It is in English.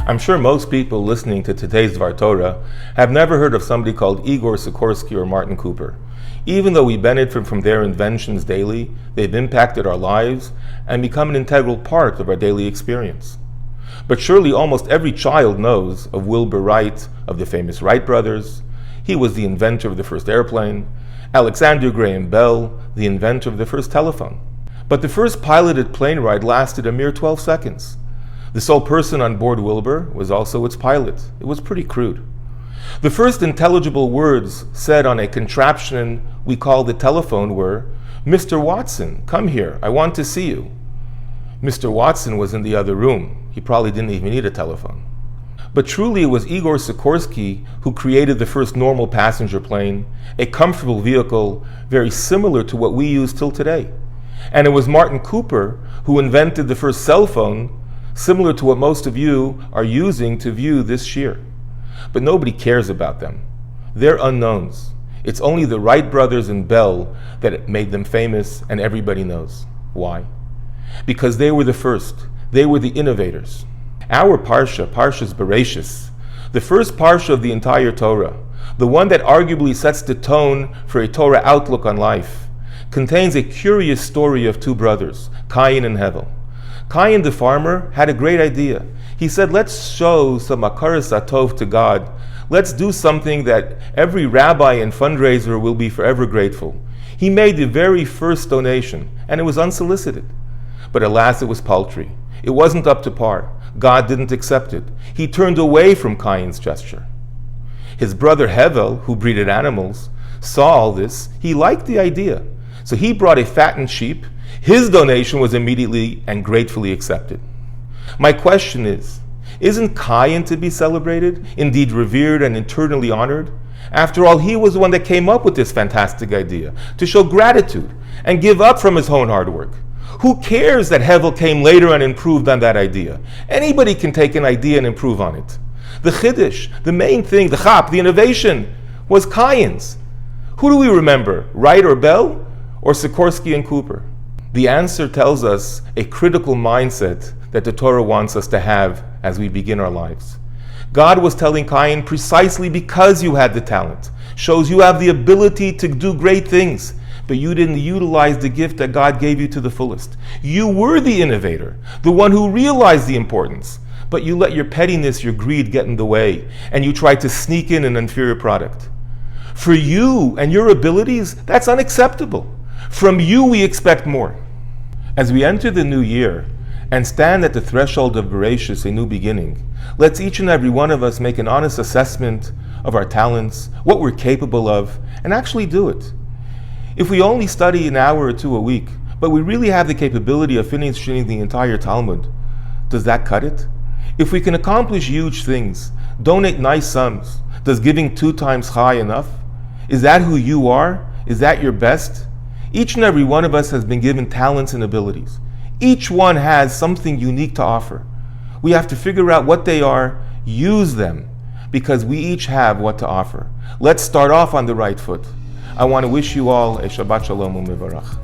I'm sure most people listening to today's Dvar Torah have never heard of somebody called Igor Sikorsky or Martin Cooper. Even though we benefit from their inventions daily, they've impacted our lives and become an integral part of our daily experience. But surely almost every child knows of Wilbur Wright, of the famous Wright brothers. He was the inventor of the first airplane. Alexander Graham Bell, the inventor of the first telephone. But the first piloted plane ride lasted a mere 12 seconds. The sole person on board Wilbur was also its pilot. It was pretty crude. The first intelligible words said on a contraption we call the telephone were, "Mr. Watson, come here, I want to see you." Mr. Watson was in the other room. He probably didn't even need a telephone. But truly it was Igor Sikorsky who created the first normal passenger plane, a comfortable vehicle very similar to what we use till today. And it was Martin Cooper who invented the first cell phone, similar to what most of you are using to view this shiur. But nobody cares about them. They're unknowns. It's only the Wright brothers and Bell that made them famous, and everybody knows. Why? Because they were the first. They were the innovators. Our Parsha, Parshas Bereishis, the first Parsha of the entire Torah, the one that arguably sets the tone for a Torah outlook on life, contains a curious story of two brothers, Cain and Hevel. Cain the farmer had a great idea. He said, let's show some akaras atov to God. Let's do something that every rabbi and fundraiser will be forever grateful. He made the very first donation, and it was unsolicited. But alas, it was paltry. It wasn't up to par. God didn't accept it. He turned away from Cain's gesture. His brother Hevel, who breeded animals, saw all this. He liked the idea. So he brought a fattened sheep. His donation was immediately and gratefully accepted. My question is, isn't Cain to be celebrated, indeed revered and eternally honored? After all, he was the one that came up with this fantastic idea, to show gratitude and give up from his own hard work. Who cares that Hevel came later and improved on that idea? Anybody can take an idea and improve on it. The chiddush, the main thing, the chap, the innovation, was Cain's. Who do we remember, Wright or Bell, or Sikorsky and Cooper? The answer tells us a critical mindset that the Torah wants us to have as we begin our lives. God was telling Cain, precisely because you had the talent, shows you have the ability to do great things, but you didn't utilize the gift that God gave you to the fullest. You were the innovator, the one who realized the importance, but you let your pettiness, your greed get in the way, and you tried to sneak in an inferior product. For you and your abilities, that's unacceptable. From you we expect more. As we enter the new year and stand at the threshold of Bereishis, a new beginning, let's each and every one of us make an honest assessment of our talents, what we're capable of, and actually do it. If we only study an hour or two a week, but we really have the capability of finishing the entire Talmud, does that cut it? If we can accomplish huge things, donate nice sums, does giving 2 times chai enough? Is that who you are? Is that your best? Each and every one of us has been given talents and abilities. Each one has something unique to offer. We have to figure out what they are, use them, because we each have what to offer. Let's start off on the right foot. I want to wish you all a Shabbat Shalom u'Mevarach.